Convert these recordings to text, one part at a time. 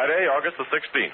Friday, August the 16th.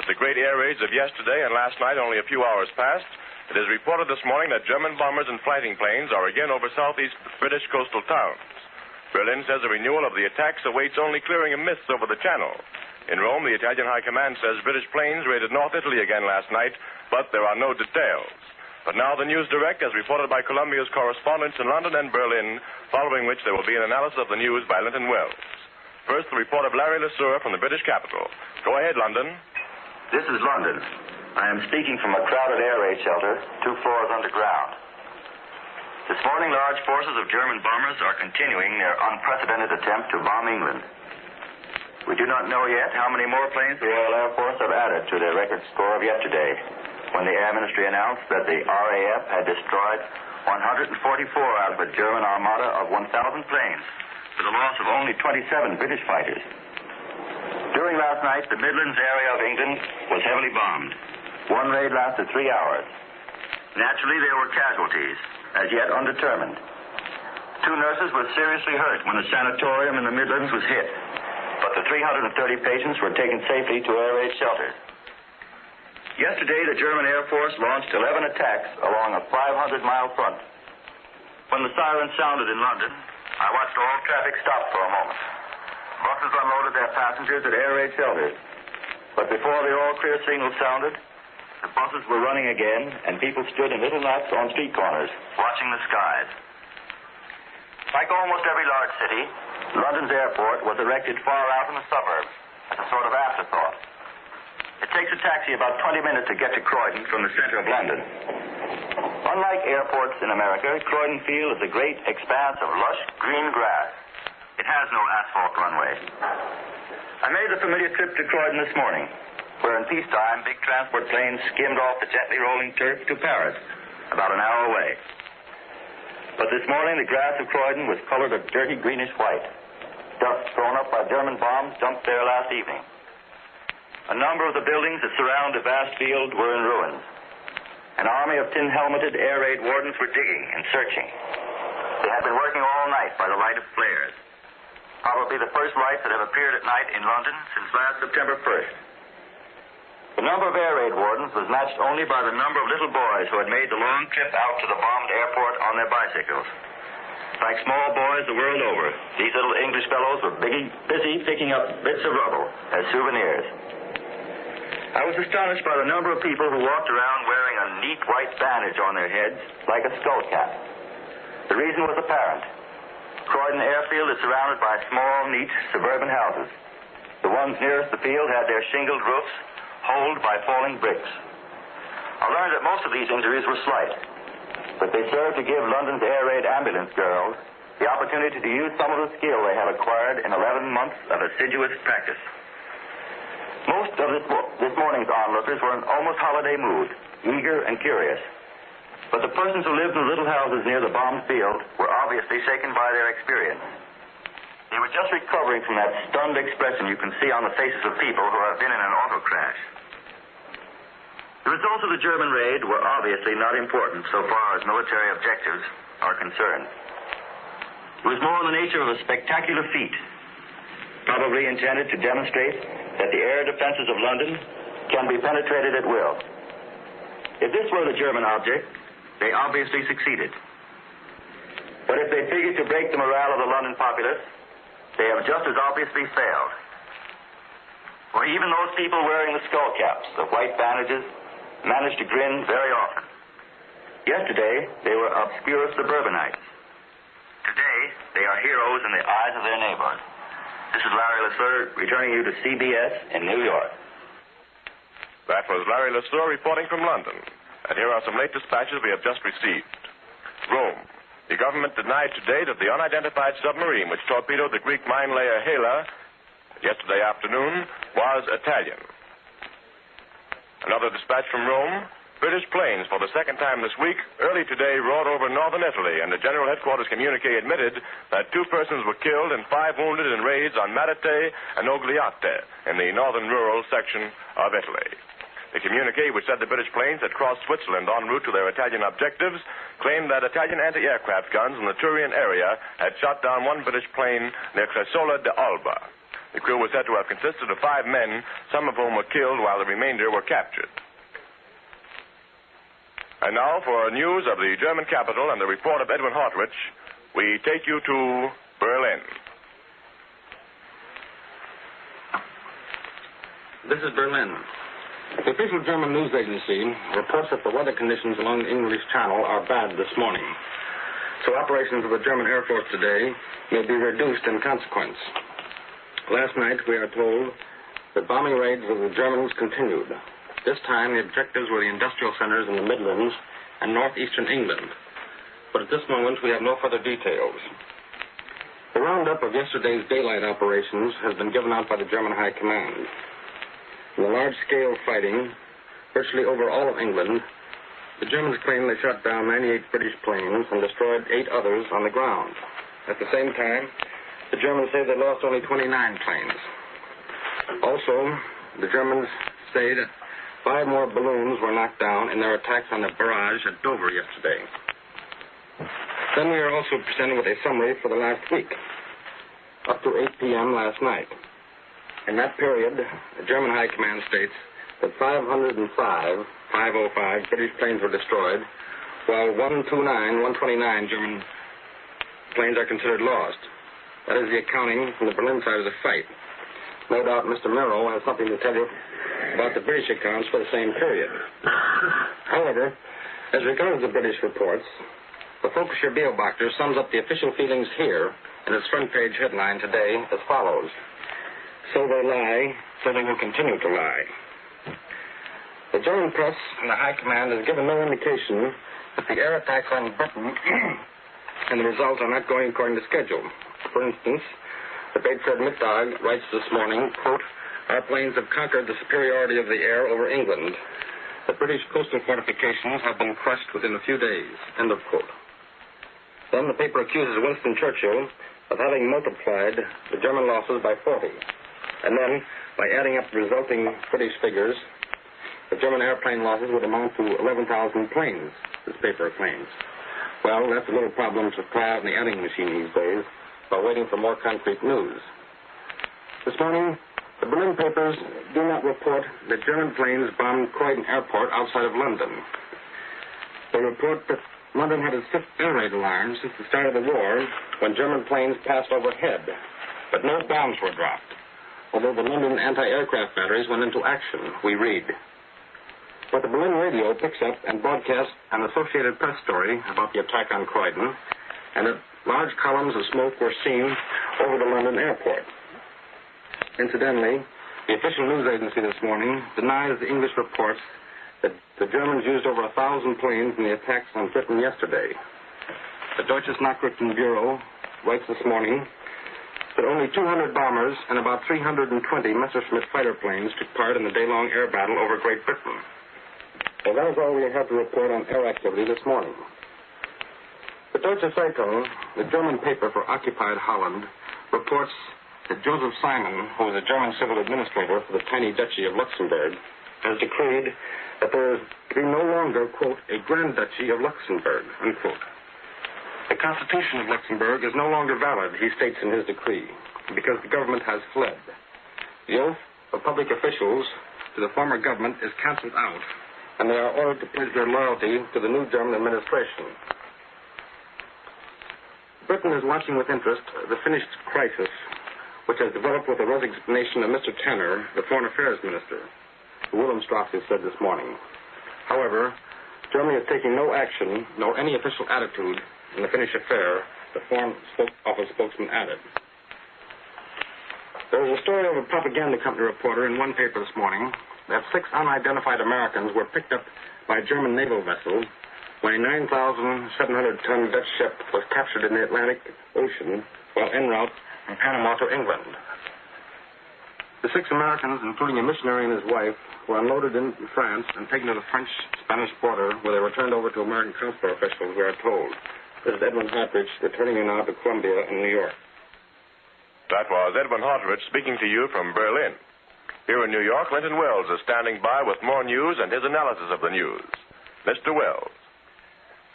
With the great air raids of yesterday and last night only a few hours past, it is reported this morning that German bombers and fighting planes are again over southeast British coastal towns. Berlin says a renewal of the attacks awaits only clearing of mists over the channel. In Rome, the Italian High Command says British planes raided North Italy again last night, but there are no details. But now the News Direct, as reported by Columbia's correspondents in London and Berlin, following which there will be an analysis of the news by Linton Wells. First, the report of Larry LeSueur from the British capital. Go ahead, London. This is London. I am speaking from a crowded air raid shelter 2 floors underground. This morning, large forces of German bombers are continuing their unprecedented attempt to bomb England. We do not know yet how many more planes the Royal Air Force have added to their record score of yesterday, when the Air Ministry announced that the RAF had destroyed 144 out of a German armada of 1,000 planes, with a loss of only 27 British fighters. During last night, the Midlands area of England was heavily bombed. One raid lasted 3 hours. Naturally, there were casualties, as yet undetermined. 2 nurses were seriously hurt when a sanatorium in the Midlands was hit, but the 330 patients were taken safely to air raid shelters. Yesterday, the German Air Force launched 11 attacks along a 500-mile front. When the sirens sounded in London, I watched all traffic stop for a moment. Buses unloaded their passengers at air raid shelters. But before the all-clear signal sounded, the buses were running again, and people stood in little knots on street corners, watching the skies. Like almost every large city, London's airport was erected far out in the suburbs as a sort of afterthought. It takes a taxi about 20 minutes to get to Croydon from the center of London. Unlike airports in America, Croydon Field is a great expanse of lush green grass. It has no asphalt runway. I made the familiar trip to Croydon this morning, where in peacetime big transport planes skimmed off the gently rolling turf to Paris, about an hour away. But this morning the grass of Croydon was colored a dirty greenish white. Dust thrown up by German bombs dumped there last evening. A number of the buildings that surround the vast field were in ruins. An army of tin-helmeted air raid wardens were digging and searching. They had been working all night by the light of flares. Probably the first lights that have appeared at night in London since last September 1st. The number of air raid wardens was matched only by the number of little boys who had made the long trip out to the bombed airport on their bicycles. Like small boys the world over, these little English fellows were busy picking up bits of rubble as souvenirs. I was astonished by the number of people who walked around wearing a neat white bandage on their heads, like a skull cap. The reason was apparent. Croydon Airfield is surrounded by small, neat, suburban houses. The ones nearest the field had their shingled roofs holed by falling bricks. I learned that most of these injuries were slight, but they served to give London's air raid ambulance girls the opportunity to use some of the skill they have acquired in 11 months of assiduous practice. Most of this morning's onlookers were in almost holiday mood, eager and curious. But the persons who lived in the little houses near the bombed field were obviously shaken by their experience. They were just recovering from that stunned expression you can see on the faces of people who have been in an auto crash. The results of the German raid were obviously not important so far as military objectives are concerned. It was more in the nature of a spectacular feat, probably intended to demonstrate that the air defenses of London can be penetrated at will. If this were the German object, they obviously succeeded. But if they figured to break the morale of the London populace, they have just as obviously failed. For even those people wearing the skull caps, the white bandages, managed to grin very often. Yesterday, they were obscure suburbanites. Today, they are heroes in the eyes of their neighbors. This is Larry LeSueur returning you to CBS in New York. That was Larry LeSueur reporting from London. And here are some late dispatches we have just received. Rome. The government denied today that the unidentified submarine which torpedoed the Greek mine layer Hela yesterday afternoon was Italian. Another dispatch from Rome. British planes, for the second time this week, early today roared over northern Italy, and the General Headquarters communique admitted that 2 persons were killed and 5 wounded in raids on Matete and Ogliate in the northern rural section of Italy. The communique, which said the British planes had crossed Switzerland en route to their Italian objectives, claimed that Italian anti-aircraft guns in the Turian area had shot down one British plane near Cresola de Alba. The crew was said to have consisted of 5 men, some of whom were killed while the remainder were captured. And now for news of the German capital and the report of Edwin Hartwich, we take you to Berlin. This is Berlin. The official German news agency reports that the weather conditions along the English Channel are bad this morning. So operations of the German Air Force today may be reduced in consequence. Last night, we are told that bombing raids of the Germans continued. This time, the objectives were the industrial centers in the Midlands and northeastern England. But at this moment, we have no further details. The roundup of yesterday's daylight operations has been given out by the German High Command. In the large-scale fighting, virtually over all of England, the Germans claim they shot down 98 British planes and destroyed 8 others on the ground. At the same time, the Germans say they lost only 29 planes. Also, the Germans say that 5 more balloons were knocked down in their attacks on the barrage at Dover yesterday. Then we are also presented with a summary for the last week, up to 8 p.m. last night. In that period, the German High Command states that 505 British planes were destroyed, while 129 German planes are considered lost. That is the accounting from the Berlin side of the fight. No doubt Mr. Merrill has something to tell you about the British accounts for the same period. However, as regards the British reports, the Volksher Beobachter sums up the official feelings here in its front page headline today as follows: "So they lie, so they will continue to lie." The German press and the High Command has given no indication that the air attacks on Britain and the results are not going according to schedule. For instance, the Bedford Mittag writes this morning, quote, "Our planes have conquered the superiority of the air over England. The British coastal fortifications have been crushed within a few days," end of quote. Then the paper accuses Winston Churchill of having multiplied the German losses by 40. And then, by adding up the resulting British figures, the German airplane losses would amount to 11,000 planes, this paper claims. Well, that's a little problem to try out in the adding machine these days, while waiting for more concrete news. This morning, the Berlin papers do not report that German planes bombed Croydon Airport outside of London. They report that London had its 5th air raid alarm since the start of the war, when German planes passed overhead, but no bombs were dropped, although the London anti-aircraft batteries went into action, we read. But the Berlin radio picks up and broadcasts an Associated Press story about the attack on Croydon, and that large columns of smoke were seen over the London airport. Incidentally, the official news agency this morning denies the English reports that the Germans used over 1,000 planes in the attacks on Britain yesterday. The Deutsches Nachrichtenbüro writes this morning that only 200 bombers and about 320 Messerschmitt fighter planes took part in the day-long air battle over Great Britain. Well, that is all we have to report on air activity this morning. The Deutsche Zeitung, the German paper for occupied Holland, reports that Joseph Simon, who is a German civil administrator for the tiny duchy of Luxembourg, has decreed that there is to be no longer, quote, a Grand Duchy of Luxembourg, unquote. The Constitution of Luxembourg is no longer valid, he states in his decree, because the government has fled. The oath of public officials to the former government is canceled out, and they are ordered to pledge their loyalty to the new German administration. Britain is watching with interest the Finnish crisis, which has developed with the resignation of Mr. Tanner, the Foreign Affairs Minister, Wilhelmstrasse said this morning. However, Germany is taking no action, nor any official attitude in the Finnish affair, the Foreign Office spokesman added. There was a story of a propaganda company reporter in one paper this morning that 6 unidentified Americans were picked up by a German naval vessel when a 9,700-ton Dutch ship was captured in the Atlantic Ocean while en route from Panama to England. The 6 Americans, including a missionary and his wife, were unloaded in France and taken to the French-Spanish border, where they were turned over to American consular officials, we are told. This is Edwin Hartwich, returning you now to Columbia in New York. That was Edwin Hartwich speaking to you from Berlin. Here in New York, Linton Wells is standing by with more news and his analysis of the news. Mr. Wells.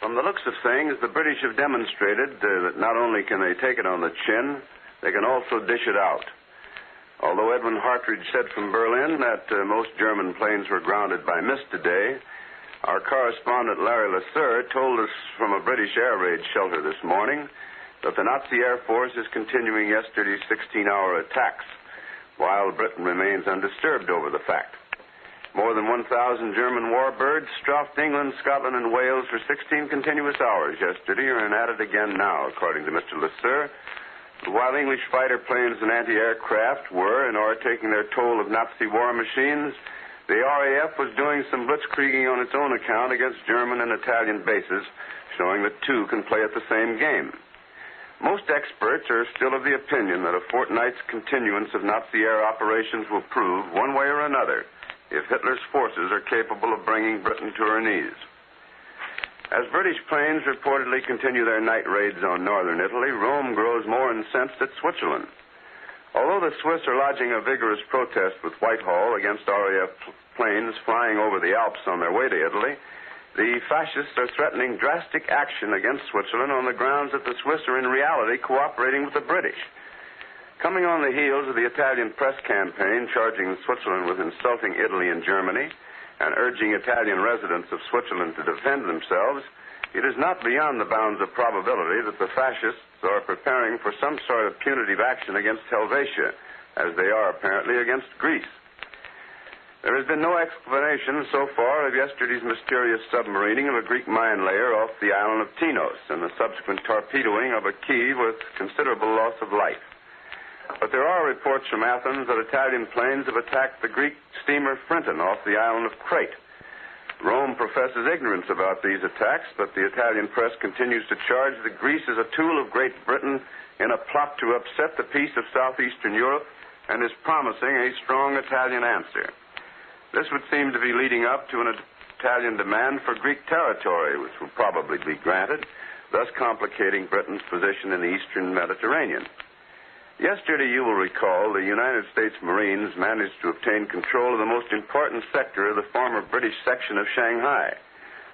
From the looks of things, the British have demonstrated that not only can they take it on the chin, they can also dish it out. Although Edwin Hartridge said from Berlin that most German planes were grounded by mist today, our correspondent Larry Lasser told us from a British air raid shelter this morning that the Nazi Air Force is continuing yesterday's 16-hour attacks, while Britain remains undisturbed over the fact. More than 1,000 German warbirds strafed England, Scotland, and Wales for 16 continuous hours yesterday and at it again now, according to Mr. Lasser. While English fighter planes and anti-aircraft were and are taking their toll of Nazi war machines, the RAF was doing some blitzkrieging on its own account against German and Italian bases, showing that two can play at the same game. Most experts are still of the opinion that a fortnight's continuance of Nazi air operations will prove, one way or another, if Hitler's forces are capable of bringing Britain to her knees. As British planes reportedly continue their night raids on northern Italy, Rome grows more incensed at Switzerland. Although the Swiss are lodging a vigorous protest with Whitehall against RAF planes flying over the Alps on their way to Italy, the fascists are threatening drastic action against Switzerland on the grounds that the Swiss are in reality cooperating with the British. Coming on the heels of the Italian press campaign charging Switzerland with insulting Italy and Germany and urging Italian residents of Switzerland to defend themselves, it is not beyond the bounds of probability that the fascists are preparing for some sort of punitive action against Helvetia, as they are apparently against Greece. There has been no explanation so far of yesterday's mysterious submarining of a Greek mine layer off the island of Tinos and the subsequent torpedoing of a quay with considerable loss of life. But there are reports from Athens that Italian planes have attacked the Greek steamer Frinton off the island of Crete. Rome professes ignorance about these attacks, but the Italian press continues to charge that Greece is a tool of Great Britain in a plot to upset the peace of southeastern Europe and is promising a strong Italian answer. This would seem to be leading up to an Italian demand for Greek territory, which will probably be granted, thus complicating Britain's position in the eastern Mediterranean. Yesterday, you will recall, the United States Marines managed to obtain control of the most important sector of the former British section of Shanghai,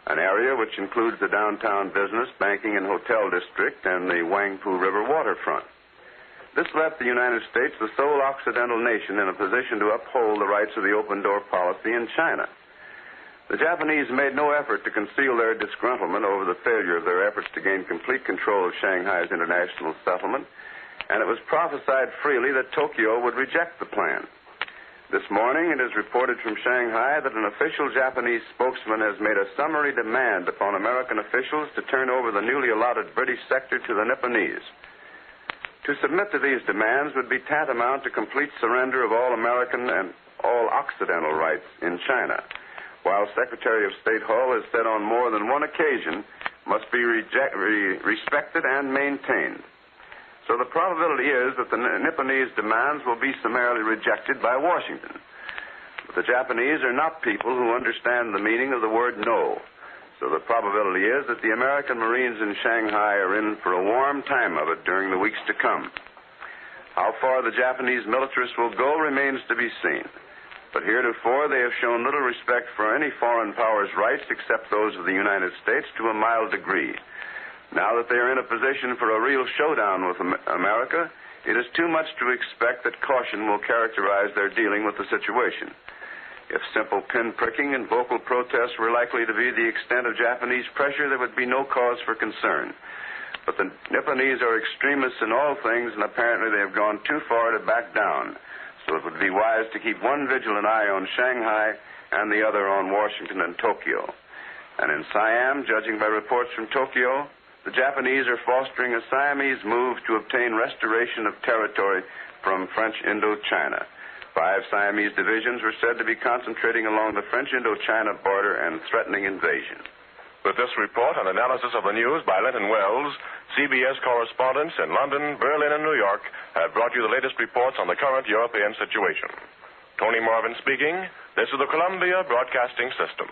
an area which includes the downtown business, banking, and hotel district and the Huangpu River waterfront. This left the United States the sole Occidental nation in a position to uphold the rights of the open-door policy in China. The Japanese made no effort to conceal their disgruntlement over the failure of their efforts to gain complete control of Shanghai's international settlement, and it was prophesied freely that Tokyo would reject the plan. This morning, it is reported from Shanghai that an official Japanese spokesman has made a summary demand upon American officials to turn over the newly allotted British sector to the Nipponese. To submit to these demands would be tantamount to complete surrender of all American and all Occidental rights in China, while Secretary of State Hull has said on more than one occasion must be respected and maintained. So the probability is that the Nipponese demands will be summarily rejected by Washington. But the Japanese are not people who understand the meaning of the word no. So the probability is that the American Marines in Shanghai are in for a warm time of it during the weeks to come. How far the Japanese militarists will go remains to be seen. But heretofore they have shown little respect for any foreign power's rights except those of the United States to a mild degree. Now that they are in a position for a real showdown with America, it is too much to expect that caution will characterize their dealing with the situation. If simple pinpricking and vocal protests were likely to be the extent of Japanese pressure, there would be no cause for concern. But the Nipponese are extremists in all things, and apparently they have gone too far to back down. So it would be wise to keep one vigilant eye on Shanghai and the other on Washington and Tokyo. And in Siam, judging by reports from Tokyo, the Japanese are fostering a Siamese move to obtain restoration of territory from French Indochina. 5 Siamese divisions were said to be concentrating along the French Indochina border and threatening invasion. With this report and analysis of the news by Linton Wells, CBS correspondents in London, Berlin, and New York have brought you the latest reports on the current European situation. Tony Marvin speaking. This is the Columbia Broadcasting System.